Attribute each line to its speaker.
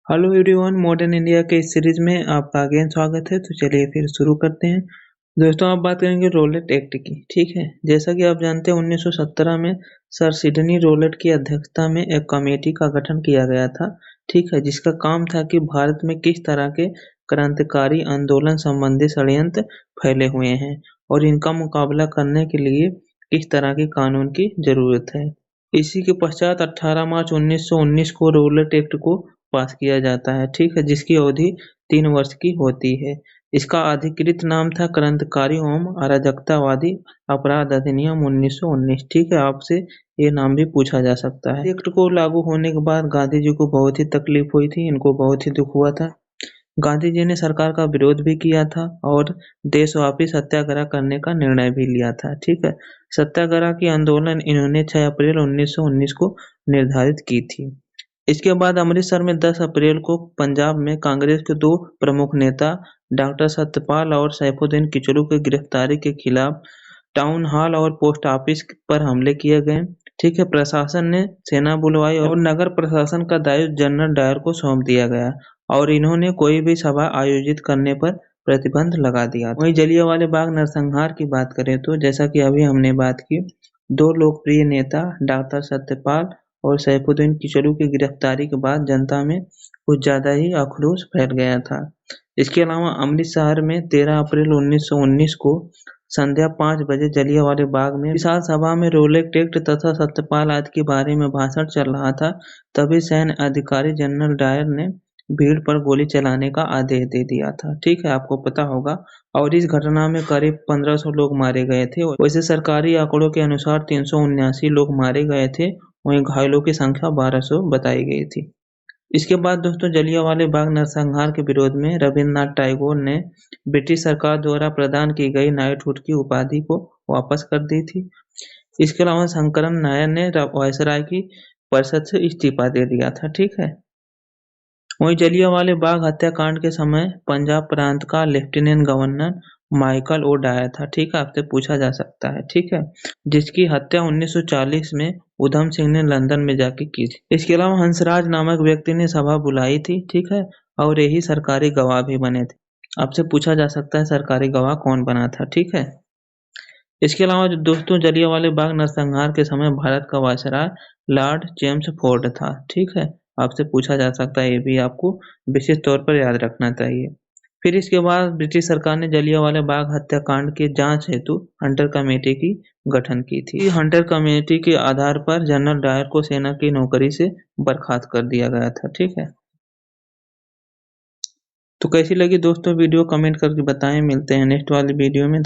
Speaker 1: Hello everyone, modern India के इस series में आपका अगेन स्वागत है। तो चलिए फिर शुरू करते हैं। दोस्तों, आप बात करेंगे रोलेट एक्ट की। ठीक है, जैसा कि आप जानते हैं 1917 में सर सिडनी रोलेट की अध्यक्षता में एक कमेटी का गठन किया गया था। ठीक है, जिसका काम था कि भारत में किस तरह के क्रांतिकारी आंदोलन संबंधी षड्यंत्र फैले हुए हैं और इनका मुकाबला करने के लिए किस तरह के कानून की जरूरत है। इसी के पश्चात 18 मार्च 1919 को रोलेट एक्ट को पास किया जाता है। ठीक है, जिसकी अवधि 3 वर्ष की होती है। इसका अधिकृत नाम था क्रांतिकारी एवं अराजकतावादी अपराध अधिनियम 1919। ठीक है, आपसे ये नाम भी पूछा जा सकता है। एक्ट को लागू होने के बाद गांधी जी को बहुत ही तकलीफ हुई थी, इनको बहुत ही दुख हुआ था। गांधी जी ने सरकार का विरोध भी किया था और देशव्यापी सत्याग्रह करने का निर्णय भी लिया था। ठीक है, सत्याग्रह की आंदोलन इन्होंने 6 अप्रैल 1919 को निर्धारित की थी। इसके बाद अमृतसर में 10 अप्रैल को पंजाब में कांग्रेस के 2 प्रमुख नेता डॉक्टर सत्यपाल और सैफुद्दीन किचलू की गिरफ्तारी के खिलाफ टाउन हॉल और पोस्ट ऑफिस पर हमले किए गए। ठीक है, प्रशासन ने सेना बुलवाई और नगर प्रशासन का दायित्व जनरल डायर को सौंप दिया गया और इन्होंने कोई भी सभा आयोजित करने पर प्रतिबंध लगा दिया। वहीं जलियांवाले बाग नरसंहार की बात करें तो जैसा कि अभी हमने बात की, 2 लोकप्रिय नेता डॉक्टर सत्यपाल और सैफुद्दीन किचलू की गिरफ्तारी के बाद जनता में कुछ ज्यादा ही आक्रोश फैल गया था। इसके अलावा अमृतसर में 13 अप्रैल 1919 को संध्या 5 बजे जलियांवाले बाग में विशाल सभा में रोलेट एक्ट तथा सत्यपाल आदि के बारे में भाषण चल रहा था। तभी सैन्य अधिकारी जनरल डायर ने भीड़ पर गोली चलाने का आदेश दे दिया था। ठीक है, आपको पता होगा। और इस घटना में करीब 1500 लोग मारे गए थे। वैसे सरकारी आंकड़ों के अनुसार 379 लोग मारे गए थे, वहीं घायलों की संख्या 1200 बताई गई थी। इसके बाद दोस्तों, जलियांवाले बाग नरसंहार के विरोध में रविन्द्रनाथ टैगोर ने ब्रिटिश सरकार द्वारा प्रदान की गई नाइटहुड की उपाधि को वापस कर दी थी। इसके अलावा शंकरन नायर ने वायसराय की परिषद से इस्तीफा दे दिया था। ठीक है, वहीं जलियांवाले बाग हत्याकांड के समय पंजाब प्रांत का lieutenant governor Michael O'Dwyer था। ठीक है, आपसे पूछा जा सकता है। ठीक है, जिसकी हत्या 1940 में उधम सिंह ने लंदन में जाके की थी। इसके अलावा हंसराज नामक व्यक्ति ने सभा बुलाई थी। ठीक है, और यही सरकारी गवाह भी बने थे। आपसे पूछा जा सकता है सरकारी गवाह कौन बना था। ठीक है, इसके अलावा जो दोस्तों जलियांवाले बाग नरसंहार के समय भारत का वायसराय लॉर्ड चेम्सफोर्ड था। ठीक है, आपसे पूछा जा सकता है, ये भी आपको विशेष तौर पर याद रखना चाहिए। फिर इसके बाद ब्रिटिश सरकार ने जलियांवाले बाग हत्याकांड की जांच हेतु हंटर कमेटी की गठन की थी। हंटर कमेटी के आधार पर जनरल डायर को सेना की नौकरी से बर्खास्त कर दिया गया था। ठीक है, तो कैसी लगी दोस्तों वीडियो, कमेंट करके बताएं। मिलते हैं नेक्स्ट वाली वीडियो में।